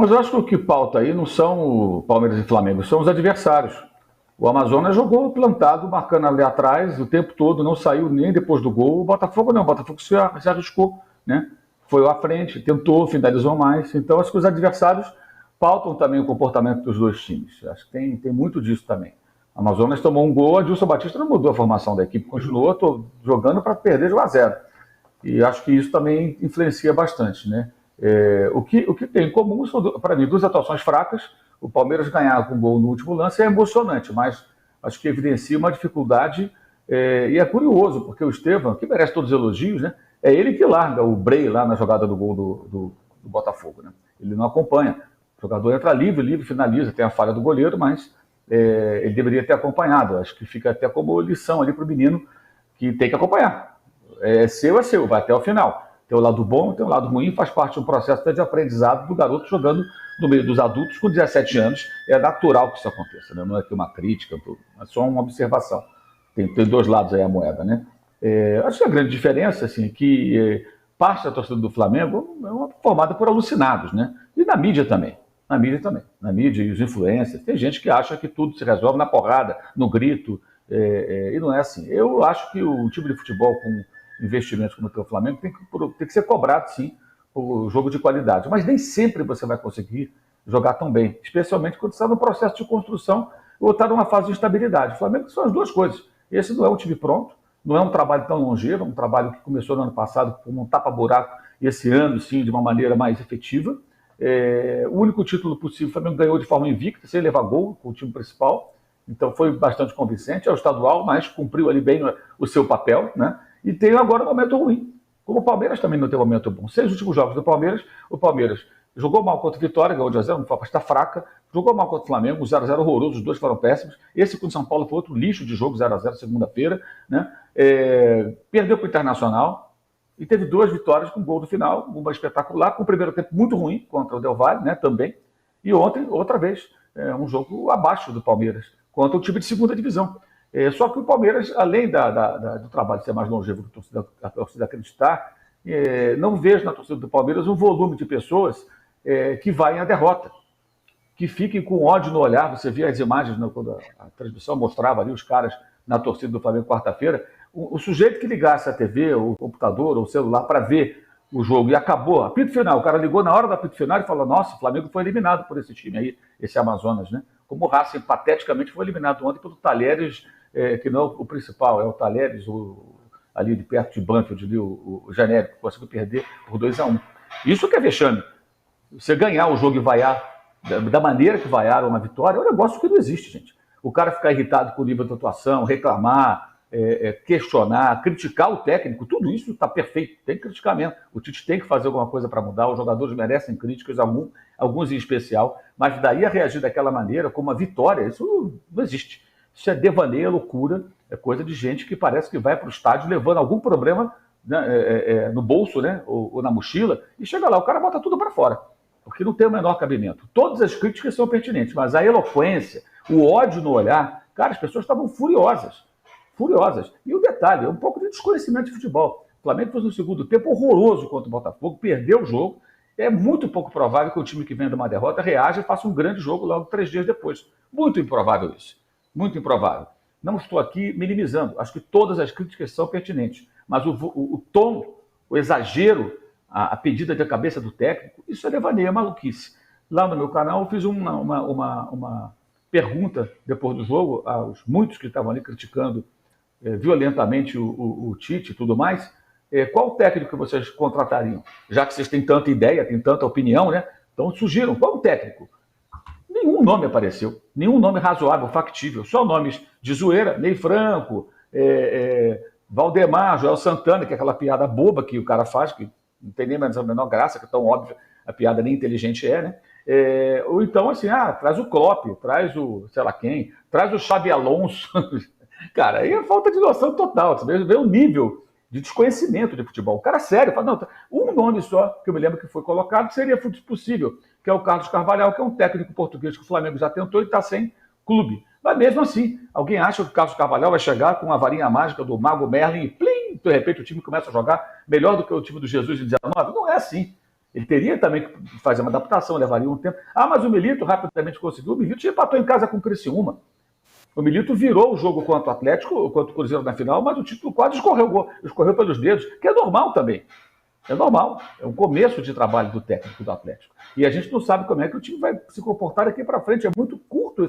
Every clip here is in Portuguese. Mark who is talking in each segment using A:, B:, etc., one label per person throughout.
A: Mas eu acho que o que pauta aí não são o Palmeiras e Flamengo, são os adversários. O Amazonas jogou plantado, marcando ali atrás o tempo todo, não saiu nem depois do gol. O Botafogo não, o Botafogo se arriscou, né? Foi à frente, tentou, finalizou mais. Então, acho que os adversários pautam também o comportamento dos dois times. Acho que tem muito disso também. O Amazonas tomou um gol, a Adilson Batista não mudou a formação da equipe, continuou jogando para perder de 1 a 0. E acho que isso também influencia bastante, né? O que tem em comum são, para mim, duas atuações fracas. O Palmeiras ganhar com gol no último lance é emocionante, mas acho que evidencia uma dificuldade. E é curioso, porque o Estevão, que merece todos os elogios, né? É ele que larga o Brey lá na jogada do gol do Botafogo, né? Ele não acompanha. O jogador entra livre, finaliza, tem a falha do goleiro, mas ele deveria ter acompanhado. Acho que fica até como lição ali para o menino que tem que acompanhar. É seu, vai até o final. Tem o lado bom, tem o lado ruim, faz parte de um processo de aprendizado do garoto jogando no meio dos adultos com 17 anos. É natural que isso aconteça, né? Não é que uma crítica, é só uma observação. Tem dois lados aí a moeda, né? Acho que a grande diferença, assim, é que parte da torcida do Flamengo é formada por alucinados, né? E na mídia também. Na mídia e os influencers. Tem gente que acha que tudo se resolve na porrada, no grito, e não é assim. Eu acho que o time de futebol com investimentos como o Flamengo tem que ser cobrado, sim, por jogo de qualidade. Mas nem sempre você vai conseguir jogar tão bem, especialmente quando você está no processo de construção ou está numa fase de instabilidade. O Flamengo são as duas coisas. Esse não é um time pronto, não é um trabalho tão longevo, é um trabalho que começou no ano passado como um tapa-buraco e esse ano, sim, de uma maneira mais efetiva. O único título possível, o Flamengo ganhou de forma invicta, sem levar gol com o time principal, então foi bastante convincente. É o estadual, mas cumpriu ali bem o seu papel, né? E tem agora um momento ruim. Como o Palmeiras também não tem um momento bom. 6 últimos jogos do Palmeiras, o Palmeiras jogou mal contra o Vitória, ganhou de 1 a 0, uma partida fraca. Jogou mal contra o Flamengo, 0 a 0 horroroso, os dois foram péssimos. Esse com o São Paulo foi outro lixo de jogo, 0 a 0 segunda-feira, né? Perdeu para o Internacional e teve 2 vitórias com gol no final, uma espetacular, com o primeiro tempo muito ruim contra o Del Valle, né, também. E ontem, outra vez, um jogo abaixo do Palmeiras, contra o time de segunda divisão. Só que o Palmeiras, além do trabalho ser mais longevo que a torcida acreditar, não vejo na torcida do Palmeiras um volume de pessoas que vai à derrota, que fiquem com ódio no olhar. Você via as imagens, né, quando a transmissão mostrava ali os caras na torcida do Flamengo quarta-feira, o sujeito que ligasse a TV, o computador ou o celular para ver o jogo e acabou, apito final, o cara ligou na hora do apito final e falou: nossa, o Flamengo foi eliminado por esse time aí, esse Amazonas, né? Como o Racing pateticamente foi eliminado ontem pelo Talheres, que não é o principal, é o Talheres, ali de perto de Banfield, ali, o genérico, que conseguiu perder por 2 a 1. Isso que é vexame. Você ganhar o jogo e vaiar da maneira que vaiaram uma vitória é um negócio que não existe, gente. O cara ficar irritado com o nível de atuação, reclamar, questionar, criticar o técnico, tudo isso está perfeito, tem que criticar mesmo. O Tite tem que fazer alguma coisa para mudar, os jogadores merecem críticas, alguns em especial, mas daí a reagir daquela maneira, como uma vitória, isso não existe. Isso é devaneio, é loucura, é coisa de gente que parece que vai para o estádio levando algum problema, né, no bolso, né, ou na mochila, e chega lá, o cara bota tudo para fora, porque não tem o menor cabimento. Todas as críticas são pertinentes, mas a eloquência, o ódio no olhar, cara, as pessoas estavam furiosas. E o detalhe, é um pouco de desconhecimento de futebol. O Flamengo fez um segundo tempo horroroso contra o Botafogo, perdeu o jogo. É muito pouco provável que o time que vem de uma derrota reaja e faça um grande jogo logo 3 dias depois. Muito improvável isso. Muito improvável. Não estou aqui minimizando. Acho que todas as críticas são pertinentes. Mas o tom, o exagero, a pedida de cabeça do técnico, isso é devaneio, é maluquice. Lá no meu canal eu fiz uma pergunta depois do jogo aos muitos que estavam ali criticando violentamente o Tite e tudo mais. Qual técnico que vocês contratariam? Já que vocês têm tanta ideia, têm tanta opinião, né? Então sugiram, qual técnico? Nenhum nome apareceu, nenhum nome razoável, factível, só nomes de zoeira: Ney Franco, Valdemar, Joel Santana, que é aquela piada boba que o cara faz, que não tem nem mais a menor graça, que é tão óbvia, a piada nem inteligente né? Ou então, assim, traz o Klopp, traz o sei lá quem, traz o Xabi Alonso. Cara, aí é falta de noção total. Você vê o nível de desconhecimento de futebol. O cara sério fala: não, um nome só que eu me lembro que foi colocado que seria possível, que é o Carlos Carvalhal, que é um técnico português que o Flamengo já tentou e está sem clube. Mas mesmo assim, alguém acha que o Carlos Carvalhal vai chegar com a varinha mágica do Mago Merlin e plim, de repente o time começa a jogar melhor do que o time do Jesus em 19? Não é assim. Ele teria também que fazer uma adaptação, levaria um tempo. Mas o Milito rapidamente conseguiu. O Milito já empatou em casa com o Criciúma. O Milito virou o jogo contra o Atlético, contra o Cruzeiro na final, mas o título quase escorreu pelos dedos, que é normal também. É normal. É um começo de trabalho do técnico do Atlético. E a gente não sabe como é que o time vai se comportar daqui para frente. É muito curto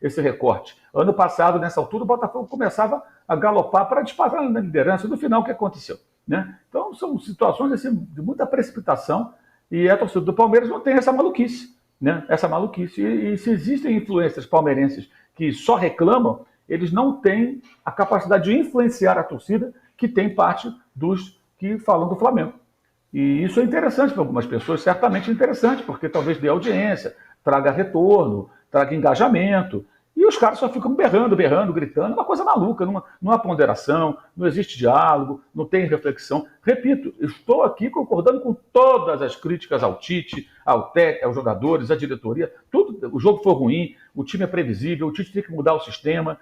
A: esse recorte. Ano passado, nessa altura, o Botafogo começava a galopar para disparar na liderança. No final, o que aconteceu? Né? Então, são situações assim, de muita precipitação e a torcida do Palmeiras não tem essa maluquice. Né? Essa maluquice. E se existem influências palmeirenses que só reclamam, eles não têm a capacidade de influenciar a torcida que tem parte dos que falam do Flamengo. E isso é interessante para algumas pessoas, certamente interessante, porque talvez dê audiência, traga retorno, traga engajamento. E os caras só ficam berrando, gritando, uma coisa maluca, não há ponderação, não existe diálogo, não tem reflexão. Repito, estou aqui concordando com todas as críticas ao Tite, ao técnico, aos jogadores, à diretoria. Tudo, o jogo foi ruim, o time é previsível, o Tite tem que mudar o sistema.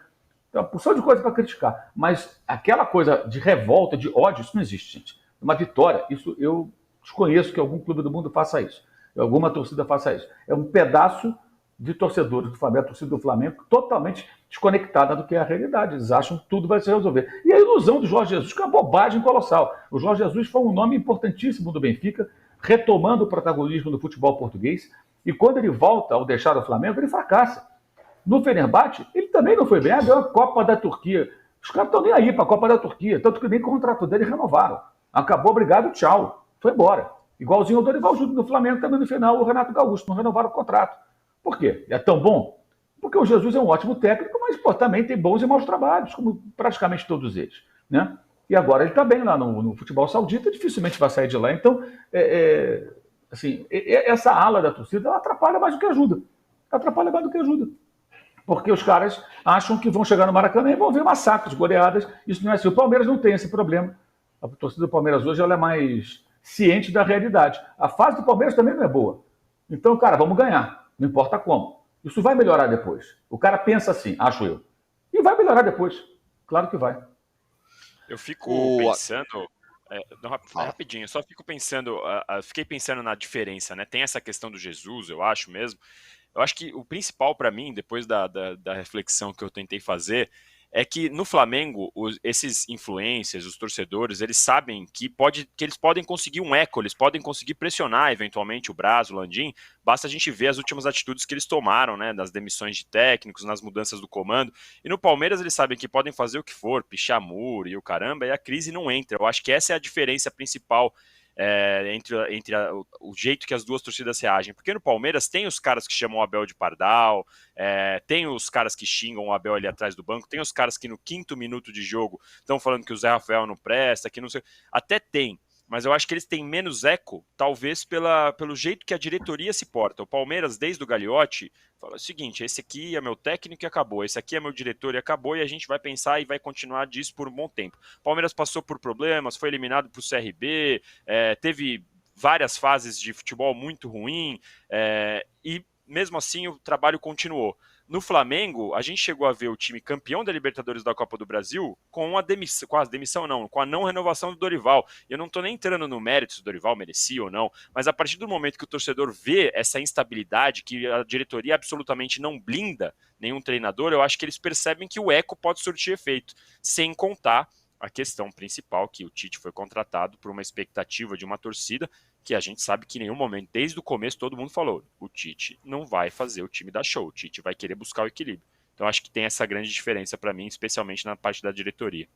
A: Então, uma porção de coisa para criticar. Mas aquela coisa de revolta, de ódio, isso não existe, gente. Uma vitória, isso eu desconheço que algum clube do mundo faça isso, alguma torcida faça isso. É um pedaço de torcedores do Flamengo, a torcida do Flamengo, totalmente desconectada do que é a realidade. Eles acham que tudo vai se resolver. E a ilusão do Jorge Jesus, que é uma bobagem colossal. O Jorge Jesus foi um nome importantíssimo do Benfica, retomando o protagonismo do futebol português, e quando ele volta ao deixar o Flamengo, ele fracassa. No Fenerbahçe, ele também não foi bem. Deu a Copa da Turquia. Os caras estão nem aí para a Copa da Turquia, tanto que nem o contrato dele renovaram. Acabou, obrigado, tchau. Foi embora. Igualzinho ao Dorival Júnior no Flamengo, também no final, o Renato Gaúcho, não renovaram o contrato. Por quê? É tão bom? Porque o Jesus é um ótimo técnico, mas pô, também tem bons e maus trabalhos, como praticamente todos eles. Né? E agora ele está bem lá no futebol saudita, dificilmente vai sair de lá. Então, assim, essa ala da torcida ela atrapalha mais do que ajuda. Atrapalha mais do que ajuda. Porque os caras acham que vão chegar no Maracanã e vão ver massacres, goleadas. Isso não é assim. O Palmeiras não tem esse problema. A torcida do Palmeiras hoje ela é mais ciente da realidade. A fase do Palmeiras também não é boa. Então, cara, vamos ganhar. Não importa como. Isso vai melhorar depois. O cara pensa assim, acho eu. E vai melhorar depois. Claro que vai.
B: Eu fico pensando... rapidinho, eu só fico pensando... fiquei pensando na diferença, né? Tem essa questão do Jesus, eu acho mesmo. Eu acho que o principal para mim, depois da reflexão que eu tentei fazer, é que no Flamengo, esses influencers, os torcedores, eles sabem que eles podem conseguir um eco, eles podem conseguir pressionar eventualmente o Braz, o Landim, basta a gente ver as últimas atitudes que eles tomaram, né, nas demissões de técnicos, nas mudanças do comando, e no Palmeiras eles sabem que podem fazer o que for, pichar muro e o caramba, e a crise não entra. Eu acho que essa é a diferença principal entre o jeito que as duas torcidas reagem. Porque no Palmeiras tem os caras que chamam o Abel de pardal, tem os caras que xingam o Abel ali atrás do banco, tem os caras que no 5º minuto de jogo estão falando que o Zé Rafael não presta, que não sei... Até tem, mas eu acho que eles têm menos eco, talvez pelo jeito que a diretoria se porta. O Palmeiras, desde o Gagliotti, fala o seguinte: esse aqui é meu técnico e acabou, esse aqui é meu diretor e acabou, e a gente vai pensar e vai continuar disso por um bom tempo. O Palmeiras passou por problemas, foi eliminado para o CRB, teve várias fases de futebol muito ruim, e mesmo assim o trabalho continuou. No Flamengo, a gente chegou a ver o time campeão da Libertadores da Copa do Brasil com a não renovação do Dorival. Eu não estou nem entrando no mérito se o Dorival merecia ou não, mas a partir do momento que o torcedor vê essa instabilidade, que a diretoria absolutamente não blinda nenhum treinador, eu acho que eles percebem que o eco pode surtir efeito, sem contar a questão principal, que o Tite foi contratado por uma expectativa de uma torcida que a gente sabe que em nenhum momento, desde o começo, todo mundo falou: o Tite não vai fazer o time dar show, o Tite vai querer buscar o equilíbrio. Então acho que tem essa grande diferença para mim, especialmente na parte da diretoria.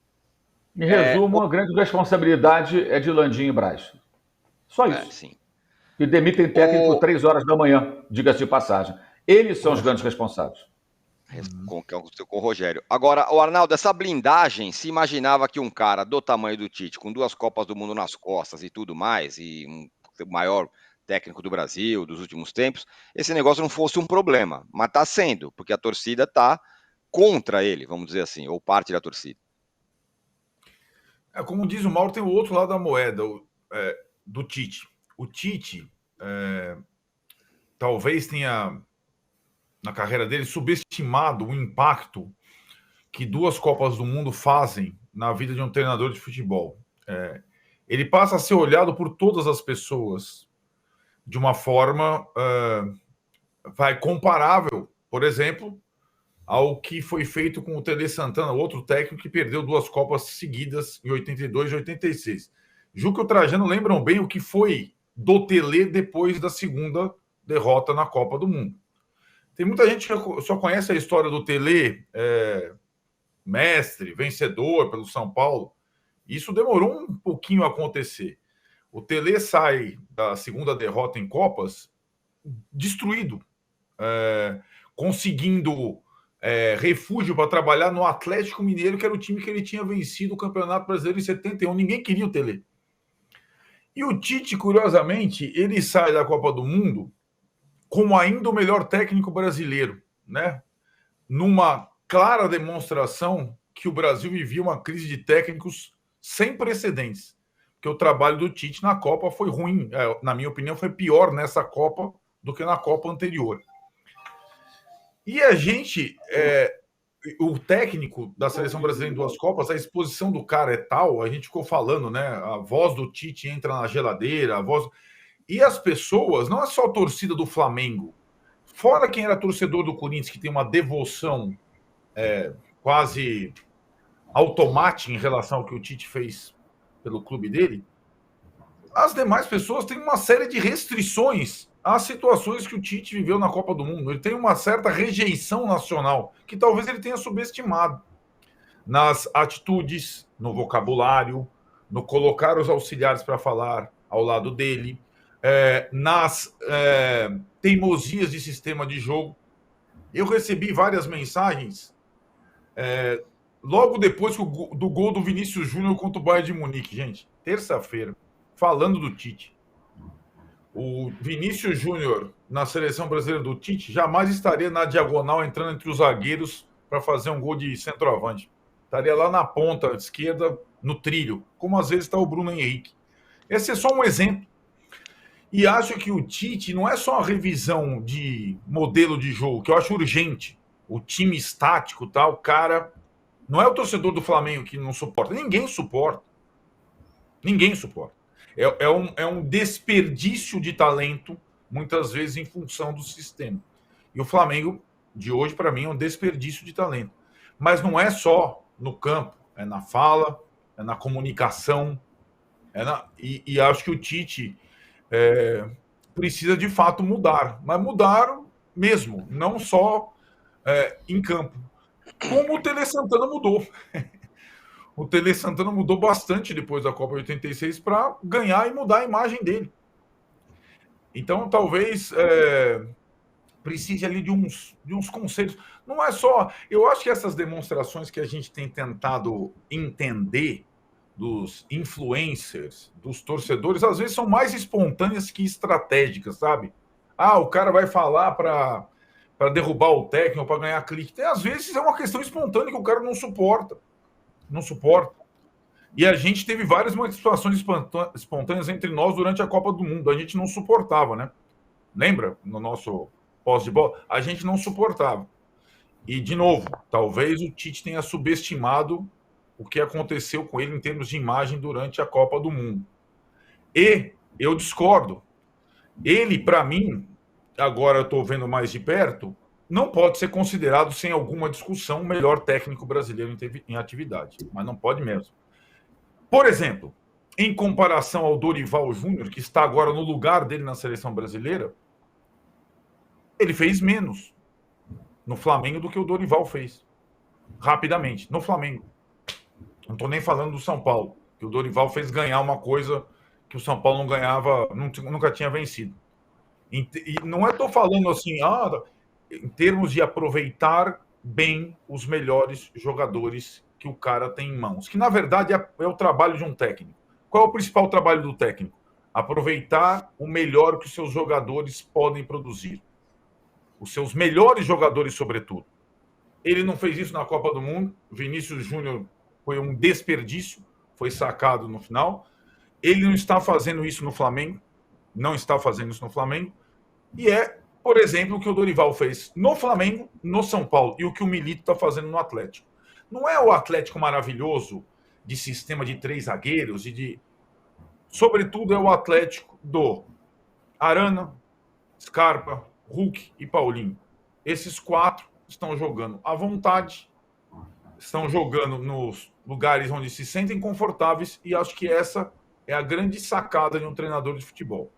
A: Em resumo, a grande responsabilidade é de Landim e Braz. Só isso.
C: Sim.
A: E demitem técnico por 3 horas da manhã, diga-se de passagem. Eles são os grandes responsáveis.
C: Com o Rogério. Agora, o Arnaldo, essa blindagem, se imaginava que um cara do tamanho do Tite, com 2 Copas do Mundo nas costas e tudo mais, e o maior técnico do Brasil dos últimos tempos, esse negócio não fosse um problema. Mas está sendo, porque a torcida está contra ele, vamos dizer assim, ou parte da torcida.
D: Como diz o Mauro, tem o outro lado da moeda do Tite. O Tite talvez tenha, na carreira dele, subestimado o impacto que 2 Copas do Mundo fazem na vida de um treinador de futebol. Ele passa a ser olhado por todas as pessoas de uma forma comparável, por exemplo, ao que foi feito com o Tele Santana, outro técnico que perdeu 2 Copas seguidas em 82 e 86. Juca e o Trajano lembram bem o que foi do Tele depois da segunda derrota na Copa do Mundo. Tem muita gente que só conhece a história do Tele, mestre, vencedor pelo São Paulo. Isso demorou um pouquinho a acontecer. O Tele sai da segunda derrota em Copas destruído, conseguindo refúgio para trabalhar no Atlético Mineiro, que era o time que ele tinha vencido o Campeonato Brasileiro em 71. Ninguém queria o Tele. E o Tite, curiosamente, ele sai da Copa do Mundo como ainda o melhor técnico brasileiro, né? Numa clara demonstração que o Brasil vivia uma crise de técnicos sem precedentes. Porque o trabalho do Tite na Copa foi ruim. Na minha opinião, foi pior nessa Copa do que na Copa anterior. E a gente, o técnico da Seleção Brasileira em 2 Copas, a exposição do cara é tal, a gente ficou falando, né? A voz do Tite entra na geladeira, a voz... E as pessoas, não é só a torcida do Flamengo, fora quem era torcedor do Corinthians, que tem uma devoção quase automática em relação ao que o Tite fez pelo clube dele, as demais pessoas têm uma série de restrições às situações que o Tite viveu na Copa do Mundo. Ele tem uma certa rejeição nacional, que talvez ele tenha subestimado nas atitudes, no vocabulário, no colocar os auxiliares para falar ao lado dele, nas teimosias de sistema de jogo. Eu recebi várias mensagens logo depois do gol do Vinícius Júnior contra o Bayern de Munique, gente, terça-feira, falando do Tite. O Vinícius Júnior, na seleção brasileira do Tite, jamais estaria na diagonal entrando entre os zagueiros para fazer um gol de centroavante. Estaria lá na ponta esquerda, no trilho, como às vezes está o Bruno Henrique. Esse é só um exemplo. E acho que o Tite não é só uma revisão de modelo de jogo, que eu acho urgente. O time estático, tal, cara... Não é o torcedor do Flamengo que não suporta. Ninguém suporta. Ninguém suporta. É um desperdício de talento, muitas vezes em função do sistema. E o Flamengo, de hoje, para mim, é um desperdício de talento. Mas não é só no campo. É na fala, é na comunicação. E acho que o Tite precisa, de fato, mudar. Mas mudar mesmo, não só em campo. Como o Tele Santana mudou. O Tele Santana mudou bastante depois da Copa 86 para ganhar e mudar a imagem dele. Então, talvez precise ali de uns conselhos. Não é só... Eu acho que essas demonstrações que a gente tem tentado entender dos influencers, dos torcedores, às vezes são mais espontâneas que estratégicas, sabe? O cara vai falar para derrubar o técnico, para ganhar clique. Às vezes é uma questão espontânea que o cara não suporta. Não suporta. E a gente teve várias manifestações espontâneas entre nós durante a Copa do Mundo. A gente não suportava, né? Lembra? No nosso pós de bola? A gente não suportava. E, de novo, talvez o Tite tenha subestimado o que aconteceu com ele em termos de imagem durante a Copa do Mundo. E eu discordo. Ele, para mim, agora eu estou vendo mais de perto, não pode ser considerado, sem alguma discussão, o melhor técnico brasileiro em atividade. Mas não pode mesmo. Por exemplo, em comparação ao Dorival Júnior, que está agora no lugar dele na seleção brasileira, ele fez menos no Flamengo do que o Dorival fez. Rapidamente, no Flamengo. Não estou nem falando do São Paulo, que o Dorival fez ganhar uma coisa que o São Paulo não ganhava, nunca tinha vencido. E não estou falando assim, em termos de aproveitar bem os melhores jogadores que o cara tem em mãos, que na verdade é o trabalho de um técnico. Qual é o principal trabalho do técnico? Aproveitar o melhor que os seus jogadores podem produzir. Os seus melhores jogadores, sobretudo. Ele não fez isso na Copa do Mundo. Vinícius Júnior foi um desperdício, foi sacado no final. Ele não está fazendo isso no Flamengo. Não está fazendo isso no Flamengo. E por exemplo, o que o Dorival fez no Flamengo, no São Paulo, e o que o Milito está fazendo no Atlético. Não é o Atlético maravilhoso de sistema de 3 zagueiros e de... Sobretudo é o Atlético do Arana, Scarpa, Hulk e Paulinho. Esses 4 estão jogando à vontade, estão jogando nos lugares onde se sentem confortáveis, e acho que essa é a grande sacada de um treinador de futebol.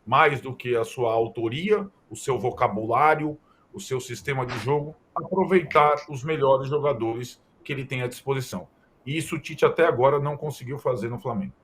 D: Mais do que a sua autoria, o seu vocabulário, o seu sistema de jogo, aproveitar os melhores jogadores que ele tem à disposição. E isso o Tite até agora não conseguiu fazer no Flamengo.